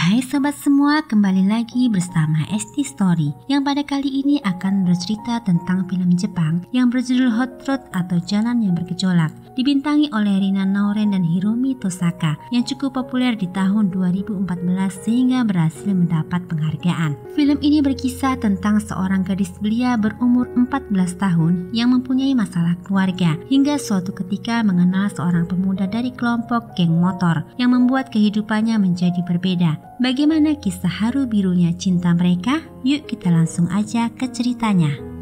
Hai sobat semua, kembali lagi bersama ST Story yang pada kali ini akan bercerita tentang film Jepang yang berjudul Hot Rod atau Jalan yang Bergejolak, dibintangi oleh Rina Noren dan Hiromi Tosaka yang cukup populer di tahun 2014 sehingga berhasil mendapat penghargaan. Film ini berkisah tentang seorang gadis belia berumur 14 tahun yang mempunyai masalah keluarga hingga suatu ketika mengenal seorang pemuda dari kelompok geng motor yang membuat kehidupannya menjadi berbeda. Bagaimana kisah haru birunya cinta mereka? Yuk kita langsung aja ke ceritanya.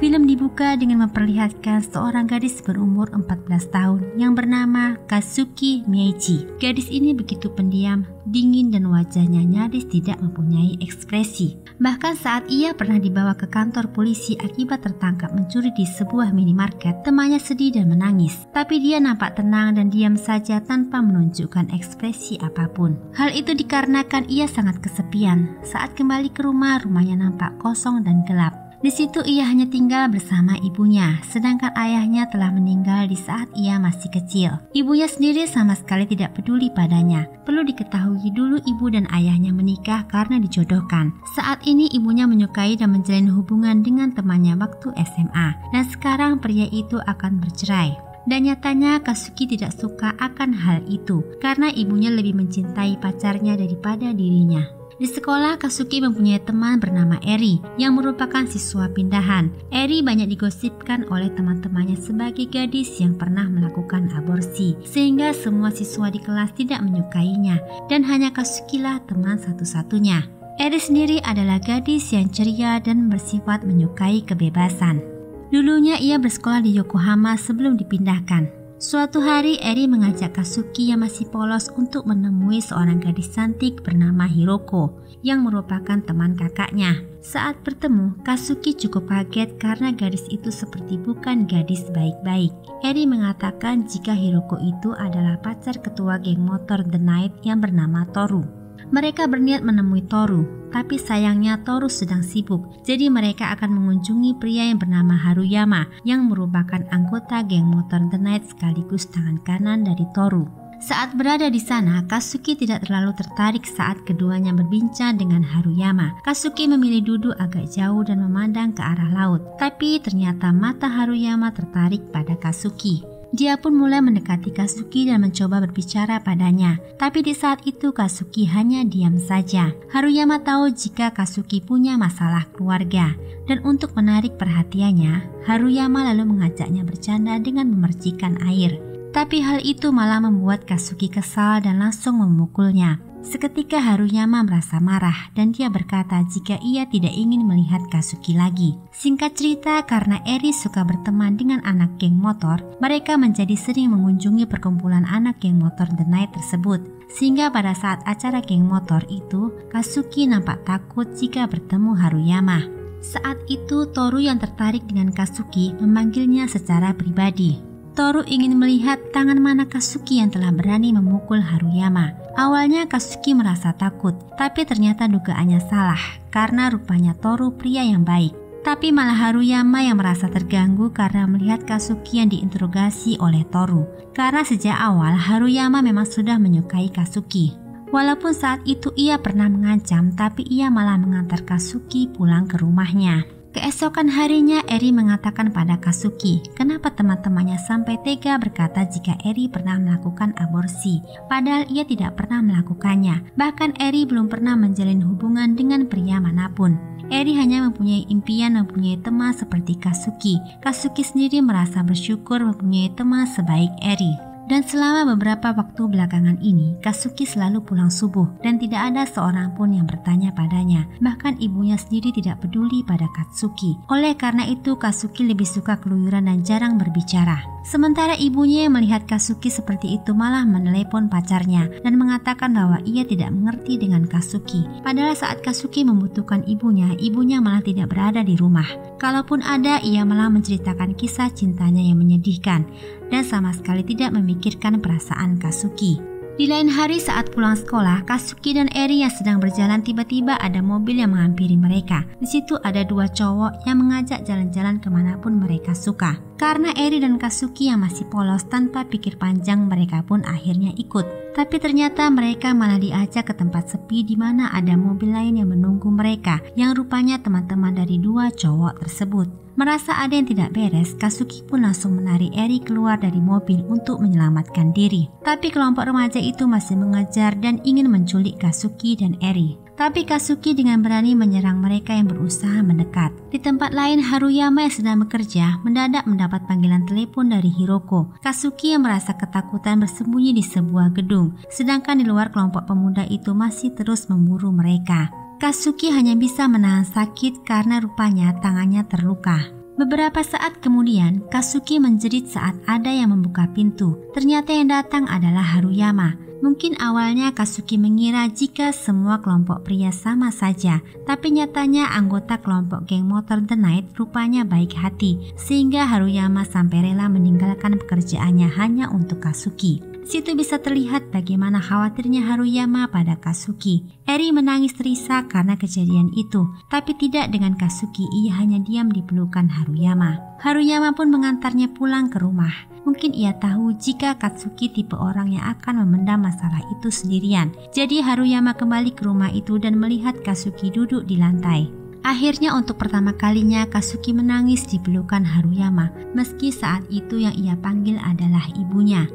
Film dibuka dengan memperlihatkan seorang gadis berumur 14 tahun yang bernama Kazuki Meichi. Gadis ini begitu pendiam, dingin dan wajahnya nyaris tidak mempunyai ekspresi. Bahkan saat ia pernah dibawa ke kantor polisi akibat tertangkap mencuri di sebuah minimarket, temannya sedih dan menangis. Tapi dia nampak tenang dan diam saja tanpa menunjukkan ekspresi apapun. Hal itu dikarenakan ia sangat kesepian. Saat kembali ke rumah, rumahnya nampak kosong dan gelap. Di situ ia hanya tinggal bersama ibunya, sedangkan ayahnya telah meninggal di saat ia masih kecil. Ibunya sendiri sama sekali tidak peduli padanya. Perlu diketahui dulu ibu dan ayahnya menikah karena dijodohkan. Saat ini ibunya menyukai dan menjalin hubungan dengan temannya waktu SMA, dan sekarang pria itu akan bercerai. Dan nyatanya Kazuki tidak suka akan hal itu, karena ibunya lebih mencintai pacarnya daripada dirinya. Di sekolah, Kazuki mempunyai teman bernama Eri yang merupakan siswa pindahan. Eri banyak digosipkan oleh teman-temannya sebagai gadis yang pernah melakukan aborsi, sehingga semua siswa di kelas tidak menyukainya dan hanya Kazuki lah teman satu-satunya. Eri sendiri adalah gadis yang ceria dan bersifat menyukai kebebasan. Dulunya ia bersekolah di Yokohama sebelum dipindahkan. Suatu hari Eri mengajak Kazuki yang masih polos untuk menemui seorang gadis cantik bernama Hiroko yang merupakan teman kakaknya. Saat bertemu, Kazuki cukup kaget karena gadis itu seperti bukan gadis baik-baik. Eri mengatakan jika Hiroko itu adalah pacar ketua geng motor The Night yang bernama Toru. Mereka berniat menemui Toru, tapi sayangnya Toru sedang sibuk, jadi mereka akan mengunjungi pria yang bernama Haruyama yang merupakan anggota geng motor The Night sekaligus tangan kanan dari Toru. Saat berada di sana, Kazuki tidak terlalu tertarik saat keduanya berbincang dengan Haruyama. Kazuki memilih duduk agak jauh dan memandang ke arah laut, tapi ternyata mata Haruyama tertarik pada Kazuki. Dia pun mulai mendekati Kazuki dan mencoba berbicara padanya. Tapi di saat itu Kazuki hanya diam saja. Haruyama tahu jika Kazuki punya masalah keluarga. Dan untuk menarik perhatiannya, Haruyama lalu mengajaknya bercanda dengan memercikan air. Tapi hal itu malah membuat Kazuki kesal dan langsung memukulnya. Seketika Haruyama merasa marah dan dia berkata jika ia tidak ingin melihat Kazuki lagi. Singkat cerita, karena Eri suka berteman dengan anak geng motor, mereka menjadi sering mengunjungi perkumpulan anak geng motor The Night tersebut. Sehingga pada saat acara geng motor itu, Kazuki nampak takut jika bertemu Haruyama. Saat itu Toru yang tertarik dengan Kazuki memanggilnya secara pribadi. Toru ingin melihat tangan mana Kazuki yang telah berani memukul Haruyama. Awalnya Kazuki merasa takut, tapi ternyata dugaannya salah karena rupanya Toru pria yang baik. Tapi malah Haruyama yang merasa terganggu karena melihat Kazuki yang diinterogasi oleh Toru. Karena sejak awal Haruyama memang sudah menyukai Kazuki. Walaupun saat itu ia pernah mengancam, tapi ia malah mengantar Kazuki pulang ke rumahnya. Keesokan harinya Eri mengatakan pada Kazuki kenapa teman-temannya sampai tega berkata jika Eri pernah melakukan aborsi, padahal ia tidak pernah melakukannya. Bahkan Eri belum pernah menjalin hubungan dengan pria manapun. Eri hanya mempunyai impian mempunyai teman seperti Kazuki. Kazuki sendiri merasa bersyukur mempunyai teman sebaik Eri. Dan selama beberapa waktu belakangan ini, Kazuki selalu pulang subuh dan tidak ada seorang pun yang bertanya padanya. Bahkan ibunya sendiri tidak peduli pada Kazuki. Oleh karena itu, Kazuki lebih suka keluyuran dan jarang berbicara. Sementara ibunya yang melihat Kazuki seperti itu malah menelepon pacarnya dan mengatakan bahwa ia tidak mengerti dengan Kazuki. Padahal saat Kazuki membutuhkan ibunya, ibunya malah tidak berada di rumah. Kalaupun ada, ia malah menceritakan kisah cintanya yang menyedihkan dan sama sekali tidak memikirkan perasaan Kazuki. Di lain hari saat pulang sekolah, Kazuki dan Eri yang sedang berjalan tiba-tiba ada mobil yang menghampiri mereka. Di situ ada dua cowok yang mengajak jalan-jalan kemanapun mereka suka. Karena Eri dan Kazuki yang masih polos tanpa pikir panjang, mereka pun akhirnya ikut. Tapi ternyata mereka malah diajak ke tempat sepi di mana ada mobil lain yang menunggu mereka, yang rupanya teman-teman dari dua cowok tersebut. Merasa ada yang tidak beres, Kazuki pun langsung menarik Eri keluar dari mobil untuk menyelamatkan diri. Tapi kelompok remaja itu masih mengejar dan ingin menculik Kazuki dan Eri. Tapi Kazuki dengan berani menyerang mereka yang berusaha mendekat. Di tempat lain, Haruyama yang sedang bekerja mendadak mendapat panggilan telepon dari Hiroko. Kazuki yang merasa ketakutan bersembunyi di sebuah gedung, sedangkan di luar kelompok pemuda itu masih terus memburu mereka. Kazuki hanya bisa menahan sakit karena rupanya tangannya terluka. Beberapa saat kemudian, Kazuki menjerit saat ada yang membuka pintu. Ternyata yang datang adalah Haruyama. Mungkin awalnya Kazuki mengira jika semua kelompok pria sama saja, tapi nyatanya anggota kelompok geng motor The Night rupanya baik hati, sehingga Haruyama sampai rela meninggalkan pekerjaannya hanya untuk Kazuki. Situ bisa terlihat bagaimana khawatirnya Haruyama pada Kazuki. Eri menangis terisak karena kejadian itu, tapi tidak dengan Kazuki, ia hanya diam di pelukan Haruyama. Haruyama pun mengantarnya pulang ke rumah. Mungkin ia tahu jika Kazuki tipe orang yang akan memendam masalah itu sendirian. Jadi Haruyama kembali ke rumah itu dan melihat Kazuki duduk di lantai. Akhirnya untuk pertama kalinya Kazuki menangis di pelukan Haruyama, meski saat itu yang ia panggil adalah ibunya.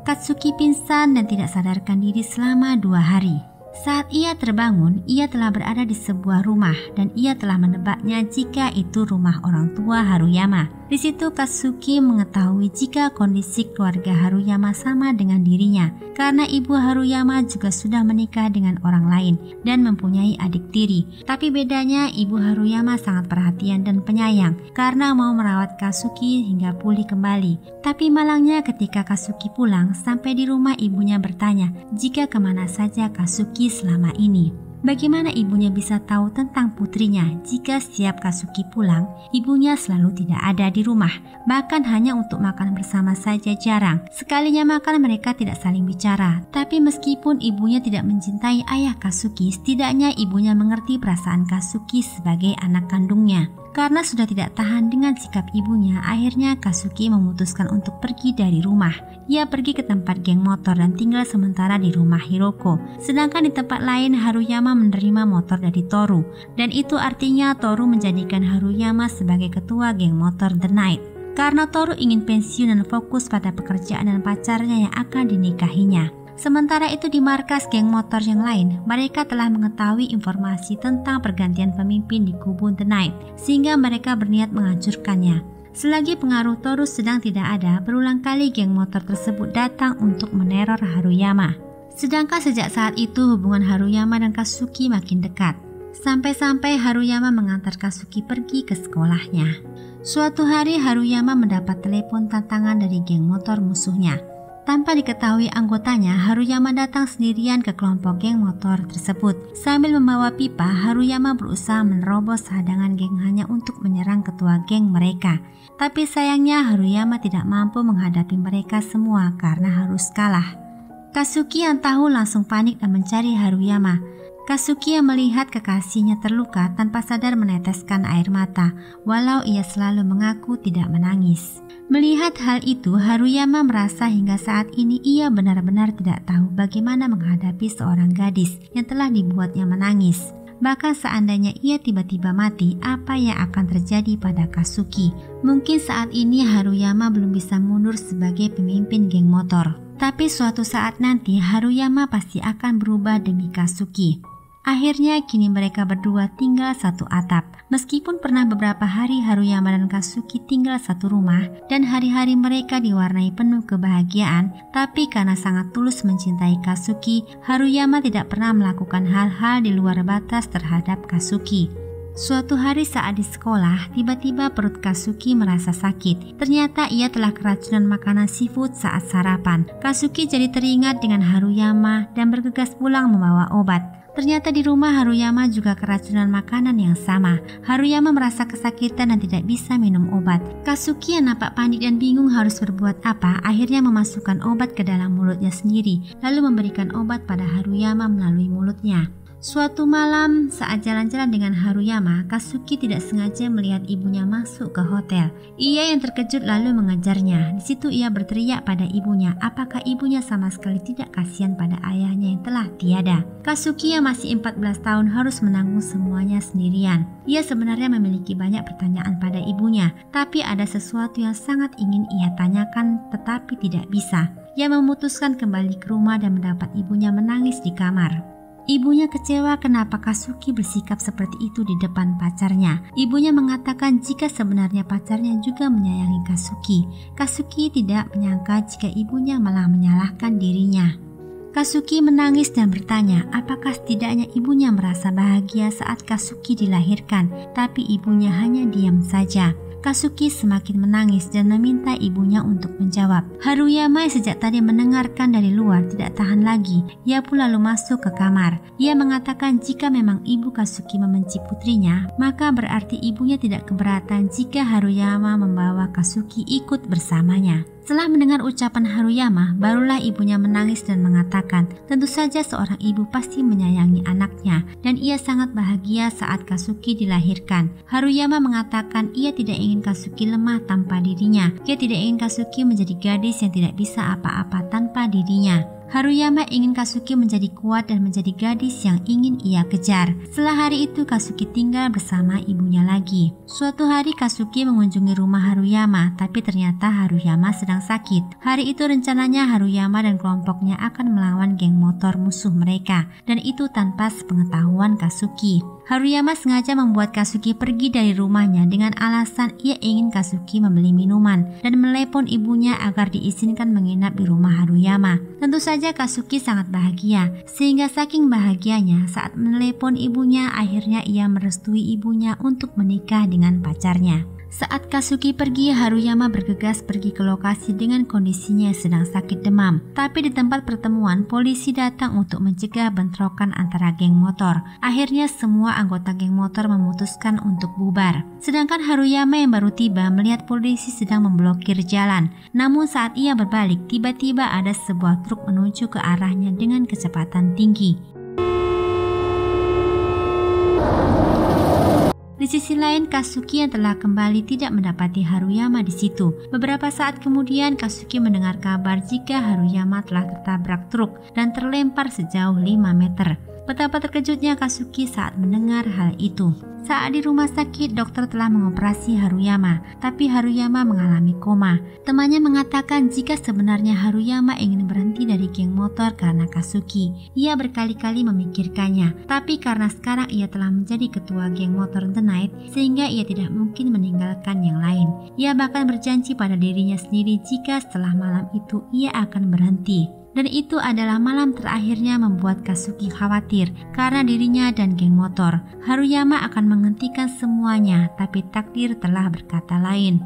Kazuki pingsan dan tidak sadarkan diri selama 2 hari. Saat ia terbangun, ia telah berada di sebuah rumah dan ia telah menebaknya jika itu rumah orang tua Haruyama. Di situ Kazuki mengetahui jika kondisi keluarga Haruyama sama dengan dirinya, karena ibu Haruyama juga sudah menikah dengan orang lain dan mempunyai adik tiri. Tapi bedanya ibu Haruyama sangat perhatian dan penyayang karena mau merawat Kazuki hingga pulih kembali. Tapi malangnya ketika Kazuki pulang, sampai di rumah ibunya bertanya jika kemana saja Kazuki selama ini. Bagaimana ibunya bisa tahu tentang putrinya jika setiap Kazuki pulang, ibunya selalu tidak ada di rumah. Bahkan hanya untuk makan bersama saja jarang. Sekalinya makan mereka tidak saling bicara. Tapi meskipun ibunya tidak mencintai ayah Kazuki, setidaknya ibunya mengerti perasaan Kazuki sebagai anak kandungnya. Karena sudah tidak tahan dengan sikap ibunya, akhirnya Kazuki memutuskan untuk pergi dari rumah. Ia pergi ke tempat geng motor dan tinggal sementara di rumah Hiroko. Sedangkan di tempat lain, Haruyama menerima motor dari Toru. Dan itu artinya Toru menjadikan Haruyama sebagai ketua geng motor The Night. Karena Toru ingin pensiun dan fokus pada pekerjaan dan pacarnya yang akan dinikahinya. Sementara itu di markas geng motor yang lain, mereka telah mengetahui informasi tentang pergantian pemimpin di kubu The Night, sehingga mereka berniat menghancurkannya. Selagi pengaruh Toru sedang tidak ada, berulang kali geng motor tersebut datang untuk meneror Haruyama. Sedangkan sejak saat itu hubungan Haruyama dan Kazuki makin dekat. Sampai-sampai Haruyama mengantar Kazuki pergi ke sekolahnya. Suatu hari Haruyama mendapat telepon tantangan dari geng motor musuhnya. Tanpa diketahui anggotanya, Haruyama datang sendirian ke kelompok geng motor tersebut. Sambil membawa pipa, Haruyama berusaha menerobos hadangan geng hanya untuk menyerang ketua geng mereka. Tapi sayangnya Haruyama tidak mampu menghadapi mereka semua karena harus kalah. Kazuki yang tahu langsung panik dan mencari Haruyama. Kazuki yang melihat kekasihnya terluka tanpa sadar meneteskan air mata, walau ia selalu mengaku tidak menangis. Melihat hal itu, Haruyama merasa hingga saat ini ia benar-benar tidak tahu bagaimana menghadapi seorang gadis yang telah dibuatnya menangis. Bahkan seandainya ia tiba-tiba mati, apa yang akan terjadi pada Kazuki? Mungkin saat ini Haruyama belum bisa mundur sebagai pemimpin geng motor. Tapi suatu saat nanti Haruyama pasti akan berubah demi Kazuki. Akhirnya kini mereka berdua tinggal satu atap. Meskipun pernah beberapa hari Haruyama dan Kazuki tinggal satu rumah dan hari-hari mereka diwarnai penuh kebahagiaan, tapi karena sangat tulus mencintai Kazuki, Haruyama tidak pernah melakukan hal-hal di luar batas terhadap Kazuki. Suatu hari saat di sekolah, tiba-tiba perut Kazuki merasa sakit. Ternyata ia telah keracunan makanan seafood saat sarapan. Kazuki jadi teringat dengan Haruyama dan bergegas pulang membawa obat. Ternyata di rumah Haruyama juga keracunan makanan yang sama. Haruyama merasa kesakitan dan tidak bisa minum obat. Kazuki yang nampak panik dan bingung harus berbuat apa, akhirnya memasukkan obat ke dalam mulutnya sendiri, lalu memberikan obat pada Haruyama melalui mulutnya. Suatu malam saat jalan-jalan dengan Haruyama, Kazuki tidak sengaja melihat ibunya masuk ke hotel. Ia yang terkejut lalu mengejarnya. Di situ ia berteriak pada ibunya, apakah ibunya sama sekali tidak kasihan pada ayahnya yang telah tiada. Kazuki yang masih 14 tahun harus menanggung semuanya sendirian. Ia sebenarnya memiliki banyak pertanyaan pada ibunya, tapi ada sesuatu yang sangat ingin ia tanyakan tetapi tidak bisa. Ia memutuskan kembali ke rumah dan mendapat ibunya menangis di kamar. Ibunya kecewa kenapa Kazuki bersikap seperti itu di depan pacarnya. Ibunya mengatakan jika sebenarnya pacarnya juga menyayangi Kazuki. Kazuki tidak menyangka jika ibunya malah menyalahkan dirinya. Kazuki menangis dan bertanya apakah setidaknya ibunya merasa bahagia saat Kazuki dilahirkan, tapi ibunya hanya diam saja. Kazuki semakin menangis dan meminta ibunya untuk menjawab. Haruyama sejak tadi mendengarkan dari luar tidak tahan lagi. Ia pun lalu masuk ke kamar. Ia mengatakan jika memang ibu Kazuki membenci putrinya, maka berarti ibunya tidak keberatan jika Haruyama membawa Kazuki ikut bersamanya. Setelah mendengar ucapan Haruyama, barulah ibunya menangis dan mengatakan, tentu saja seorang ibu pasti menyayangi anaknya dan ia sangat bahagia saat Kazuki dilahirkan. Haruyama mengatakan ia tidak ingin Kazuki lemah tanpa dirinya. Ia tidak ingin Kazuki menjadi gadis yang tidak bisa apa-apa tanpa dirinya. Haruyama ingin Kazuki menjadi kuat dan menjadi gadis yang ingin ia kejar. Setelah hari itu Kazuki tinggal bersama ibunya lagi. Suatu hari Kazuki mengunjungi rumah Haruyama, tapi ternyata Haruyama sedang sakit. Hari itu rencananya Haruyama dan kelompoknya akan melawan geng motor musuh mereka, dan itu tanpa sepengetahuan Kazuki. Haruyama sengaja membuat Kazuki pergi dari rumahnya dengan alasan ia ingin Kazuki membeli minuman dan melepon ibunya agar diizinkan menginap di rumah Haruyama. Tentu saja Kazuki sangat bahagia, sehingga saking bahagianya saat menelepon ibunya akhirnya ia merestui ibunya untuk menikah dengan pacarnya. Saat Kazuki pergi, Haruyama bergegas pergi ke lokasi dengan kondisinya sedang sakit demam. Tapi di tempat pertemuan, polisi datang untuk mencegah bentrokan antara geng motor. Akhirnya semua anggota geng motor memutuskan untuk bubar. Sedangkan Haruyama yang baru tiba melihat polisi sedang memblokir jalan. Namun saat ia berbalik, tiba-tiba ada sebuah truk menuju ke arahnya dengan kecepatan tinggi. Di sisi lain, Kazuki yang telah kembali tidak mendapati Haruyama di situ. Beberapa saat kemudian, Kazuki mendengar kabar jika Haruyama telah tertabrak truk dan terlempar sejauh 5 meter. Betapa terkejutnya Kazuki saat mendengar hal itu. Saat di rumah sakit, dokter telah mengoperasi Haruyama, tapi Haruyama mengalami koma. Temannya mengatakan jika sebenarnya Haruyama ingin berhenti dari geng motor karena Kazuki. Ia berkali-kali memikirkannya, tapi karena sekarang ia telah menjadi ketua geng motor The Night, sehingga ia tidak mungkin meninggalkan yang lain. Ia bahkan berjanji pada dirinya sendiri jika setelah malam itu ia akan berhenti. Dan itu adalah malam terakhirnya membuat Kazuki khawatir karena dirinya dan geng motor. Haruyama akan menghentikan semuanya, tapi takdir telah berkata lain.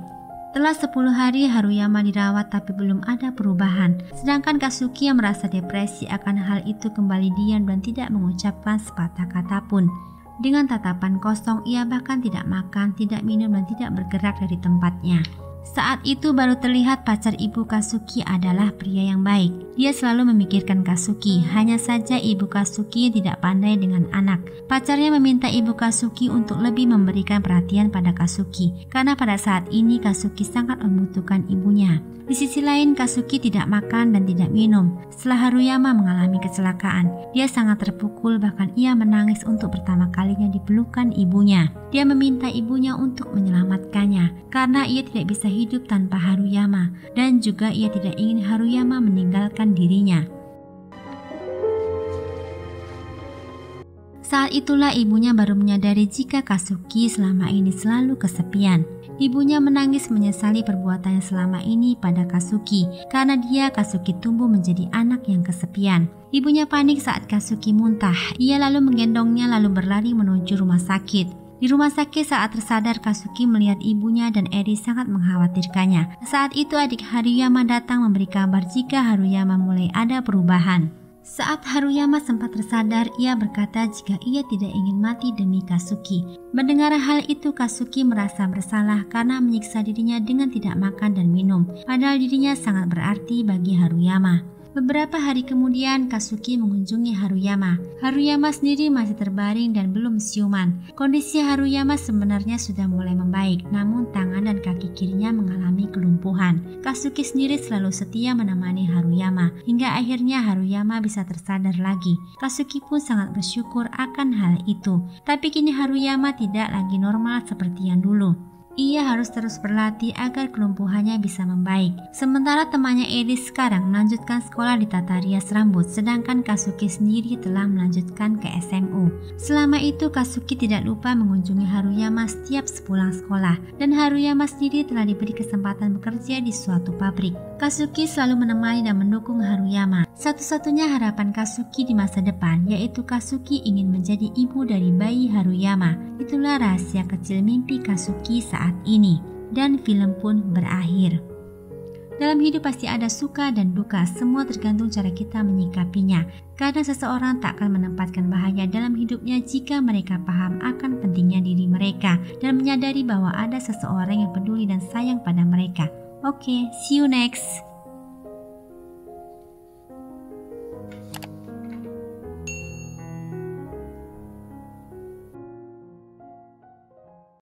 Setelah 10 hari Haruyama dirawat tapi belum ada perubahan. Sedangkan Kazuki yang merasa depresi akan hal itu kembali diam dan tidak mengucapkan sepatah kata pun. Dengan tatapan kosong, ia bahkan tidak makan, tidak minum dan tidak bergerak dari tempatnya. Saat itu baru terlihat pacar ibu Kazuki adalah pria yang baik. Dia selalu memikirkan Kazuki, hanya saja ibu Kazuki tidak pandai dengan anak. Pacarnya meminta ibu Kazuki untuk lebih memberikan perhatian pada Kazuki, karena pada saat ini Kazuki sangat membutuhkan ibunya. Di sisi lain, Kazuki tidak makan dan tidak minum. Setelah Haruyama mengalami kecelakaan, dia sangat terpukul, bahkan ia menangis untuk pertama kalinya dipelukan ibunya. Dia meminta ibunya untuk menyelamatkannya, karena ia tidak bisa hidup tanpa Haruyama, dan juga ia tidak ingin Haruyama meninggalkan dirinya. Saat itulah ibunya baru menyadari jika Kazuki selama ini selalu kesepian. Ibunya menangis menyesali perbuatannya selama ini pada Kazuki, karena Kazuki tumbuh menjadi anak yang kesepian. Ibunya panik saat Kazuki muntah. Ia lalu menggendongnya lalu berlari menuju rumah sakit. Di rumah sakit saat tersadar, Kazuki melihat ibunya dan Eri sangat mengkhawatirkannya. Saat itu adik Haruyama datang memberi kabar jika Haruyama mulai ada perubahan. Saat Haruyama sempat tersadar, ia berkata jika ia tidak ingin mati demi Kazuki. Mendengar hal itu, Kazuki merasa bersalah karena menyiksa dirinya dengan tidak makan dan minum, padahal dirinya sangat berarti bagi Haruyama. Beberapa hari kemudian, Kazuki mengunjungi Haruyama. Haruyama sendiri masih terbaring dan belum siuman. Kondisi Haruyama sebenarnya sudah mulai membaik, namun tangan dan kaki kirinya mengalami kelumpuhan. Kazuki sendiri selalu setia menemani Haruyama, hingga akhirnya Haruyama bisa tersadar lagi. Kazuki pun sangat bersyukur akan hal itu. Tapi kini Haruyama tidak lagi normal seperti yang dulu. Ia harus terus berlatih agar kelumpuhannya bisa membaik. Sementara temannya Edis sekarang melanjutkan sekolah di tata rias rambut, sedangkan Kazuki sendiri telah melanjutkan ke SMU. Selama itu Kazuki tidak lupa mengunjungi Haruyama setiap sepulang sekolah, dan Haruyama sendiri telah diberi kesempatan bekerja di suatu pabrik. Kazuki selalu menemani dan mendukung Haruyama. Satu-satunya harapan Kazuki di masa depan yaitu Kazuki ingin menjadi ibu dari bayi Haruyama. Itulah rahasia kecil mimpi Kazuki saat ini. Dan film pun berakhir. Dalam hidup pasti ada suka dan duka, semua tergantung cara kita menyikapinya. Kadang seseorang tak akan menempatkan bahaya dalam hidupnya jika mereka paham akan pentingnya diri mereka dan menyadari bahwa ada seseorang yang peduli dan sayang pada mereka. Oke, see you next.